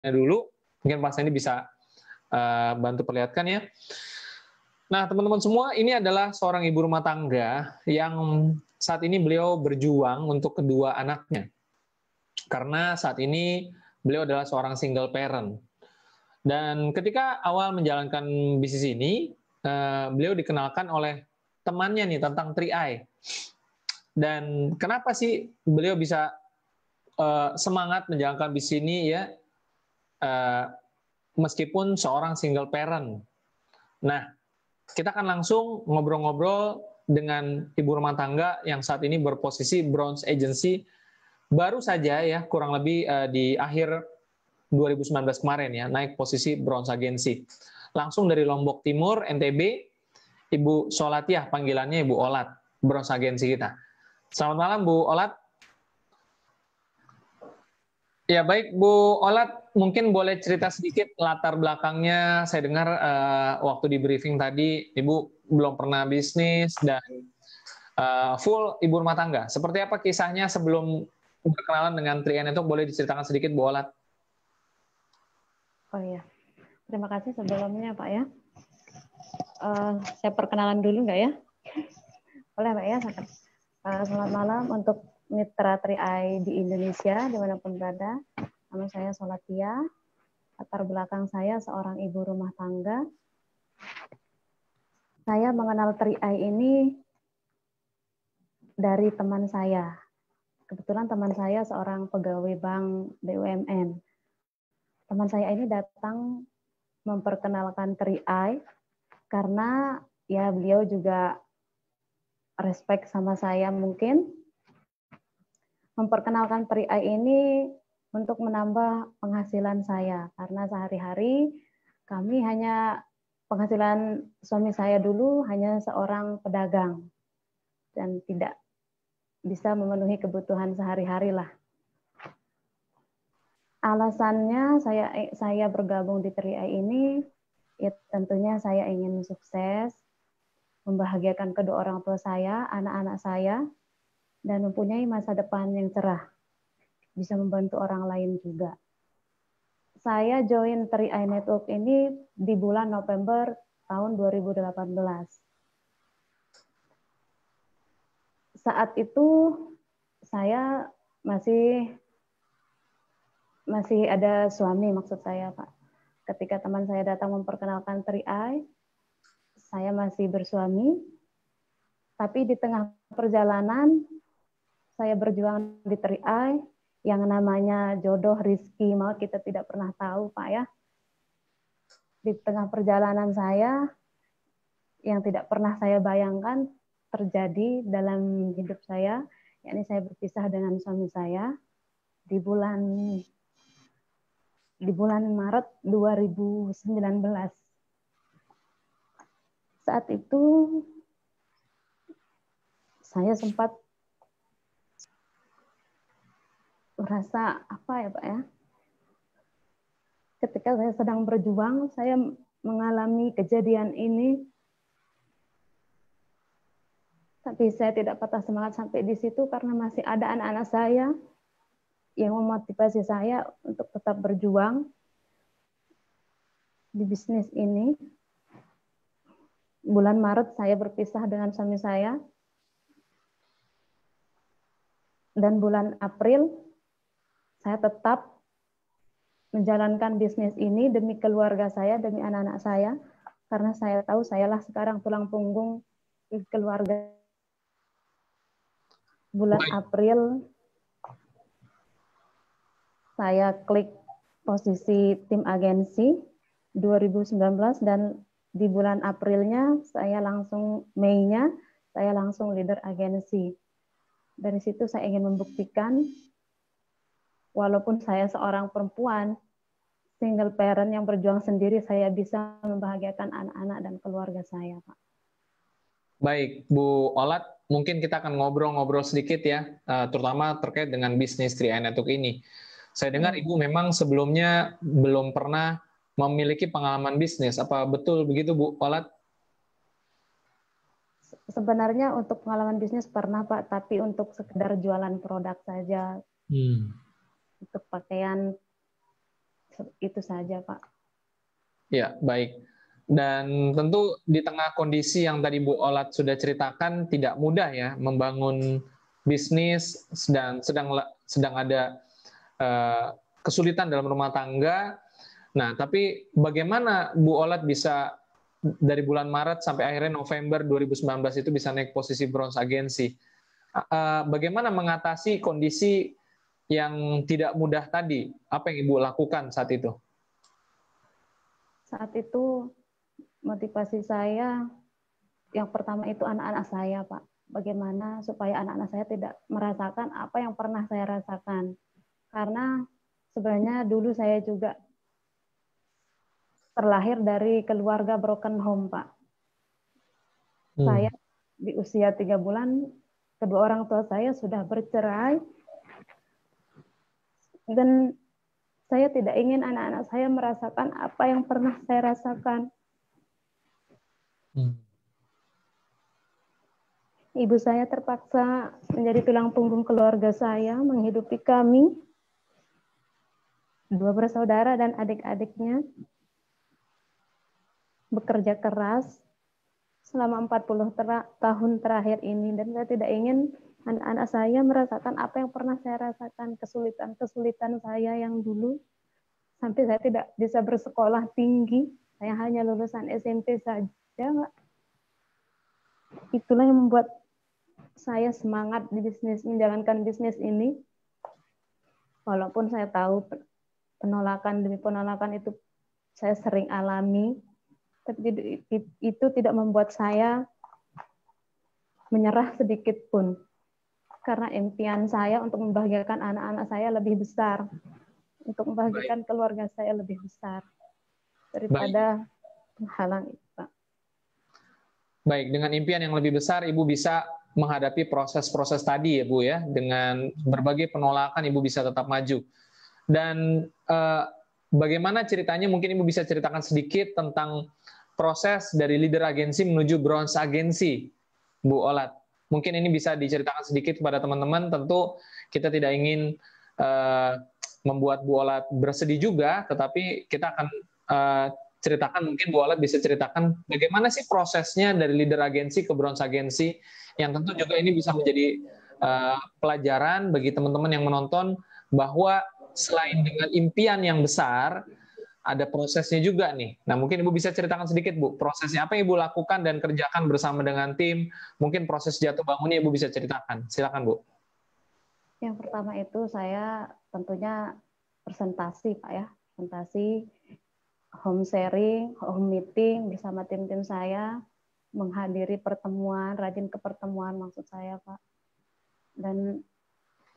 dulu. Mungkin Pak Sandy bisa bantu perlihatkan ya. Nah, teman-teman semua, ini adalah seorang ibu rumah tangga yang saat ini beliau berjuang untuk kedua anaknya. Karena saat ini beliau adalah seorang single parent. Dan ketika awal menjalankan bisnis ini, beliau dikenalkan oleh temannya nih tentang 3i. Dan kenapa sih beliau bisa semangat menjalankan bisnis ini ya, meskipun seorang single parent. Nah, kita akan langsung ngobrol-ngobrol dengan ibu rumah tangga yang saat ini berposisi Bronze Agency, baru saja ya, kurang lebih di akhir 2019 kemarin ya, naik posisi Bronze Agency. Langsung dari Lombok Timur, NTB, Ibu Solatiah, panggilannya Ibu Olat, Bronze Agency kita. Selamat malam Bu Olat. Ya baik Bu Olat, mungkin boleh cerita sedikit latar belakangnya. Saya dengar waktu di briefing tadi Ibu belum pernah bisnis dan full ibu rumah tangga. Seperti apa kisahnya sebelum berkenalan dengan 3i Network, boleh diceritakan sedikit Bu Olat? Oh iya, terima kasih sebelumnya Pak ya. Saya perkenalan dulu nggak ya? Boleh Pak ya? Selamat malam untuk mitra 3i di Indonesia, dimanapun berada. Nama saya Solatia, latar belakang saya seorang ibu rumah tangga. Saya mengenal 3i ini dari teman saya. Kebetulan teman saya seorang pegawai bank BUMN. Teman saya ini datang memperkenalkan 3i karena ya beliau juga respect sama saya mungkin. Memperkenalkan 3i ini untuk menambah penghasilan saya karena sehari-hari kami hanya penghasilan suami saya dulu hanya seorang pedagang dan tidak bisa memenuhi kebutuhan sehari-hari lah. Alasannya saya bergabung di 3i ini ya tentunya saya ingin sukses, membahagiakan kedua orang tua saya, anak-anak saya, dan mempunyai masa depan yang cerah. Bisa membantu orang lain juga. Saya join 3i Network ini di bulan November tahun 2018. Saat itu saya masih ada suami, maksud saya Pak. Ketika teman saya datang memperkenalkan 3i, saya masih bersuami, tapi di tengah perjalanan saya berjuang di 3i, yang namanya jodoh, rizki, maut kita tidak pernah tahu Pak ya. Di tengah perjalanan saya, yang tidak pernah saya bayangkan terjadi dalam hidup saya, yakni saya berpisah dengan suami saya di bulan Maret 2019. Saat itu saya sempat merasa apa ya Pak ya, ketika saya sedang berjuang, saya mengalami kejadian ini, tapi saya tidak patah semangat sampai di situ karena masih ada anak-anak saya yang memotivasi saya untuk tetap berjuang di bisnis ini. Bulan Maret saya berpisah dengan suami saya, dan bulan April saya tetap menjalankan bisnis ini demi keluarga saya, demi anak-anak saya, karena saya tahu sayalah sekarang tulang punggung keluarga. Bulan April saya klik posisi tim agensi 2019, dan di bulan Aprilnya Mei-nya saya langsung leader agensi. Dari situ saya ingin membuktikan walaupun saya seorang perempuan single parent yang berjuang sendiri, saya bisa membahagiakan anak-anak dan keluarga saya, Pak. Baik, Bu Olat, mungkin kita akan ngobrol-ngobrol sedikit ya, terutama terkait dengan bisnis 3i Network ini. Saya dengar Ibu memang sebelumnya belum pernah memiliki pengalaman bisnis. Apa betul begitu, Bu Olat? Sebenarnya untuk pengalaman bisnis pernah, Pak, tapi untuk sekedar jualan produk saja. Untuk pakaian Itu saja, Pak. Ya, baik. Dan tentu di tengah kondisi yang tadi Bu Olat sudah ceritakan tidak mudah ya membangun bisnis dan sedang ada kesulitan dalam rumah tangga. Nah, tapi bagaimana Bu Olat bisa dari bulan Maret sampai akhirnya November 2019 itu bisa naik posisi bronze agensi? Bagaimana mengatasi kondisi yang tidak mudah tadi? Apa yang Ibu lakukan saat itu? Saat itu motivasi saya yang pertama itu anak-anak saya, Pak. Bagaimana supaya anak-anak saya tidak merasakan apa yang pernah saya rasakan. Karena sebenarnya dulu saya juga terlahir dari keluarga broken home, Pak. Saya di usia 3 bulan, kedua orang tua saya sudah bercerai. Dan saya tidak ingin anak-anak saya merasakan apa yang pernah saya rasakan. Ibu saya terpaksa menjadi tulang punggung keluarga saya, menghidupi kami, 2 bersaudara dan adik-adiknya, bekerja keras selama 40 tahun terakhir ini. Dan saya tidak ingin anak-anak saya merasakan apa yang pernah saya rasakan, kesulitan-kesulitan saya yang dulu, sampai saya tidak bisa bersekolah tinggi. Saya hanya lulusan SMP saja, Pak. Itulah yang membuat saya semangat di bisnis, menjalankan bisnis ini. Walaupun saya tahu penolakan demi penolakan itu saya sering alami, tapi itu tidak membuat saya menyerah sedikit pun. Karena impian saya untuk membahagiakan anak-anak saya lebih besar, untuk membahagiakan keluarga saya lebih besar daripada penghalang itu, Pak. Baik, dengan impian yang lebih besar, Ibu bisa menghadapi proses-proses tadi ya Bu ya, dengan berbagai penolakan Ibu bisa tetap maju. Dan bagaimana ceritanya, mungkin Ibu bisa ceritakan sedikit tentang proses dari leader agensi menuju bronze agensi, Bu Olat. Mungkin ini bisa diceritakan sedikit kepada teman-teman, tentu kita tidak ingin membuat Bu Olat bersedih juga, tetapi kita akan ceritakan, mungkin Bu Olat bisa ceritakan bagaimana sih prosesnya dari leader agensi ke bronze agensi, yang tentu juga ini bisa menjadi pelajaran bagi teman-teman yang menonton, bahwa selain dengan impian yang besar, ada prosesnya juga nih. Nah, mungkin Ibu bisa ceritakan sedikit, Bu, prosesnya apa yang Ibu lakukan dan kerjakan bersama dengan tim, mungkin proses jatuh bangunnya Ibu bisa ceritakan. Silakan, Bu. Yang pertama itu saya tentunya presentasi, Pak ya. Presentasi, home sharing, home meeting bersama tim-tim saya, menghadiri pertemuan, rajin ke pertemuan maksud saya, Pak. Dan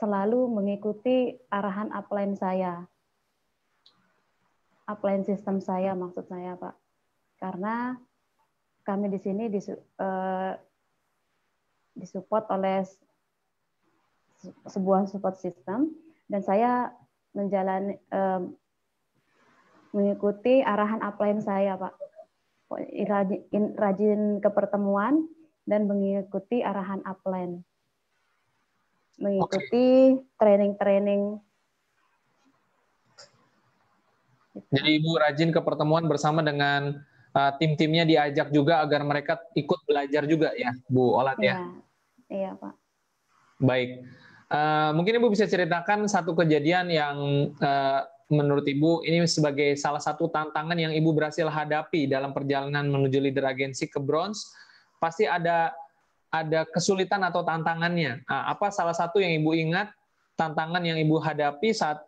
selalu mengikuti arahan upline saya. Upline sistem saya maksud saya, Pak. Karena kami di sini disupport oleh sebuah support system, dan saya mengikuti arahan upline saya, Pak. Rajin ke pertemuan dan mengikuti arahan upline. Mengikuti training-training. Jadi Ibu rajin ke pertemuan bersama dengan tim-timnya, diajak juga agar mereka ikut belajar juga ya, Bu Olat ya? Iya, Pak. Baik. Mungkin Ibu bisa ceritakan satu kejadian yang menurut Ibu ini sebagai salah satu tantangan yang Ibu berhasil hadapi dalam perjalanan menuju leader agensi ke bronze. Pasti ada kesulitan atau tantangannya. Apa salah satu yang Ibu ingat, tantangan yang Ibu hadapi saat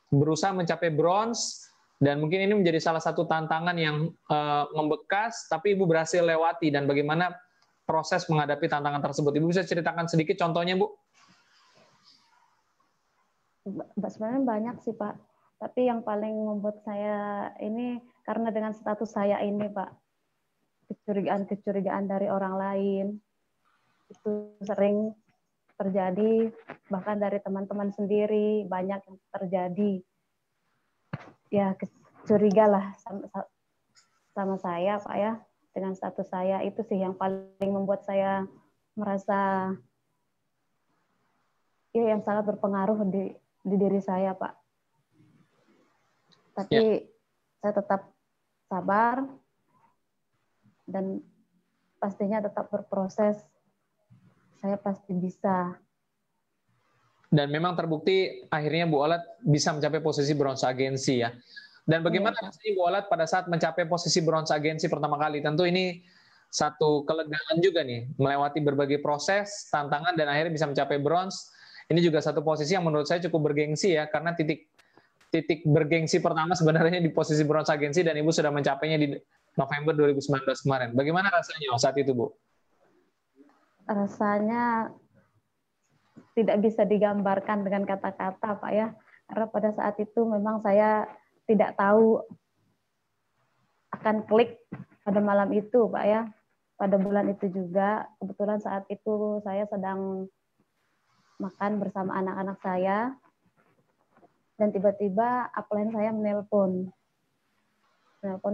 berusaha mencapai bronze, dan mungkin ini menjadi salah satu tantangan yang membekas, tapi Ibu berhasil lewati, dan bagaimana proses menghadapi tantangan tersebut? Ibu bisa ceritakan sedikit contohnya, Bu? Sebenarnya banyak sih, Pak. Tapi yang paling membuat saya ini, karena dengan status saya ini, Pak, kecurigaan dari orang lain, itu sering terjadi, bahkan dari teman-teman sendiri, banyak yang terjadi. Ya, curigalah sama saya, Pak ya, dengan status saya. Itu sih yang paling membuat saya merasa ya yang sangat berpengaruh di diri saya, Pak. Tapi saya tetap sabar dan pastinya tetap berproses. Saya pasti bisa. Dan memang terbukti akhirnya Bu Olet bisa mencapai posisi bronze agensi ya. Dan bagaimana rasanya Bu Olet pada saat mencapai posisi bronze agensi pertama kali? Tentu ini satu kelegaan juga nih, melewati berbagai proses, tantangan, dan akhirnya bisa mencapai bronze. Ini juga satu posisi yang menurut saya cukup bergengsi ya, karena titik bergengsi pertama sebenarnya di posisi bronze agensi, dan Ibu sudah mencapainya di November 2019 kemarin. Bagaimana rasanya saat itu, Bu? Rasanya tidak bisa digambarkan dengan kata-kata, Pak ya. Karena pada saat itu memang saya tidak tahu akan klik pada malam itu, Pak ya. Pada bulan itu juga, kebetulan saat itu saya sedang makan bersama anak-anak saya, dan tiba-tiba upline saya menelpon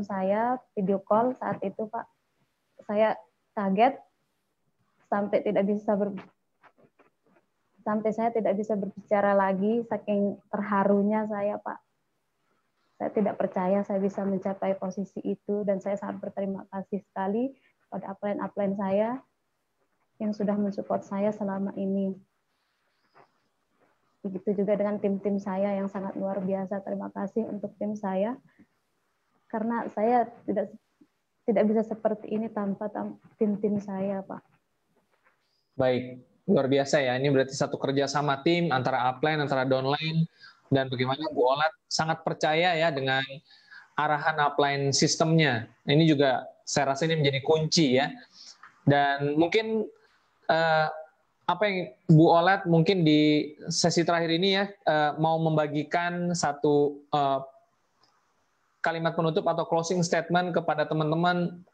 saya, video call saat itu, Pak. Saya kaget sampai saya tidak bisa berbicara lagi, saking terharunya saya, Pak. Saya tidak percaya saya bisa mencapai posisi itu, dan saya sangat berterima kasih sekali pada upline saya yang sudah mensupport saya selama ini. Begitu juga dengan tim-tim saya yang sangat luar biasa. Terima kasih untuk tim saya, karena saya tidak bisa seperti ini tanpa tim-tim saya, Pak. Baik, luar biasa ya. Ini berarti satu kerjasama tim antara upline, antara downline, dan bagaimana Bu Olet sangat percaya ya dengan arahan upline sistemnya. Ini juga saya rasa ini menjadi kunci ya. Dan mungkin apa yang Bu Olet mungkin di sesi terakhir ini ya mau membagikan satu kalimat penutup atau closing statement kepada teman-teman.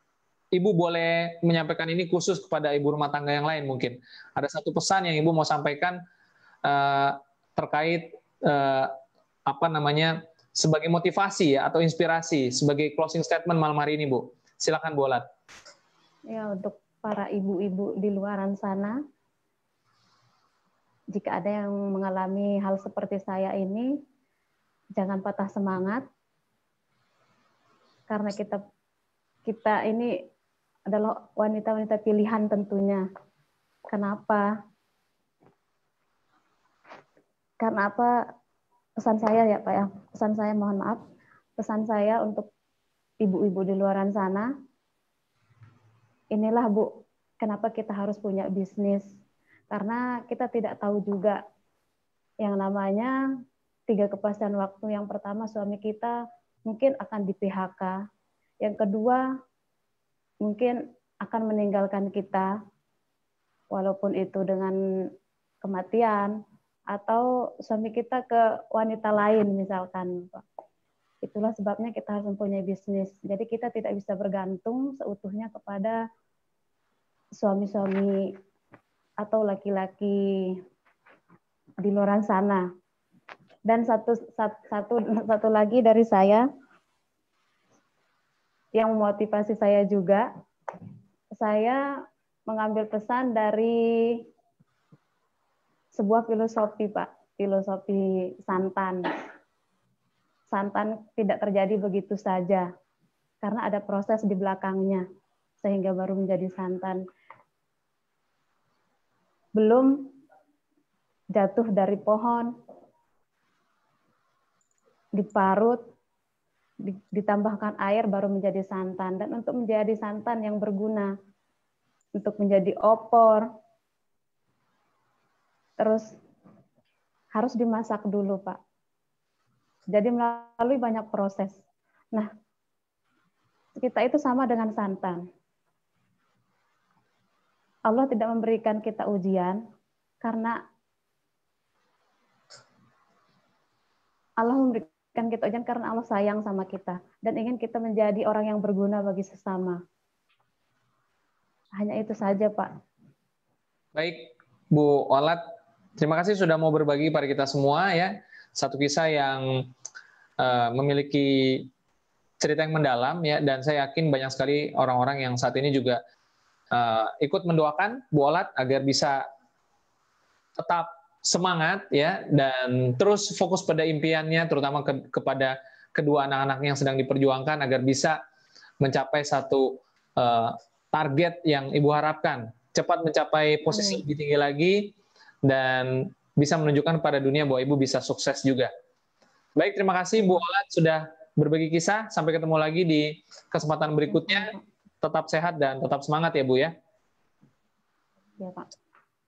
Ibu boleh menyampaikan ini khusus kepada ibu rumah tangga yang lain mungkin. Ada satu pesan yang Ibu mau sampaikan terkait sebagai motivasi ya, atau inspirasi sebagai closing statement malam hari ini, Bu. Silakan Bu Olet. Ya, untuk para ibu-ibu di luaran sana, jika ada yang mengalami hal seperti saya ini, jangan patah semangat, karena kita ini adalah wanita-wanita pilihan tentunya. Kenapa? Karena apa? Pesan saya ya, Pak ya. Pesan saya, mohon maaf. Pesan saya untuk ibu-ibu di luaran sana, inilah Bu, kenapa kita harus punya bisnis. Karena kita tidak tahu juga yang namanya 3 kepastian waktu. Yang pertama, suami kita mungkin akan di PHK. Yang kedua, mungkin akan meninggalkan kita, walaupun itu dengan kematian, atau suami kita ke wanita lain misalkan. Itulah sebabnya kita harus mempunyai bisnis. Jadi kita tidak bisa bergantung seutuhnya kepada suami-suami atau laki-laki di luar sana. Dan satu lagi dari saya, yang memotivasi saya juga, saya mengambil pesan dari sebuah filosofi, Pak, filosofi santan. Santan tidak terjadi begitu saja, karena ada proses di belakangnya, sehingga baru menjadi santan. Belum jatuh dari pohon, diparut, ditambahkan air baru menjadi santan. Dan untuk menjadi santan yang berguna, untuk menjadi opor, terus harus dimasak dulu, Pak. Jadi melalui banyak proses. Nah, kita itu sama dengan santan. Allah tidak memberikan kita ujian karena Allah memberikan kita ujian karena Allah sayang sama kita dan ingin kita menjadi orang yang berguna bagi sesama. Hanya itu saja, Pak. Baik, Bu Olet, terima kasih sudah mau berbagi pada kita semua ya. Satu kisah yang memiliki cerita yang mendalam ya, dan saya yakin banyak sekali orang-orang yang saat ini juga ikut mendoakan Bu Olet agar bisa tetap semangat ya, dan terus fokus pada impiannya, terutama kepada kedua anak-anaknya yang sedang diperjuangkan agar bisa mencapai satu target yang Ibu harapkan, cepat mencapai posisi lebih tinggi lagi, dan bisa menunjukkan pada dunia bahwa Ibu bisa sukses juga. Baik, terima kasih Bu Olat sudah berbagi kisah. Sampai ketemu lagi di kesempatan berikutnya. Tetap sehat dan tetap semangat ya Bu ya. Ya Pak.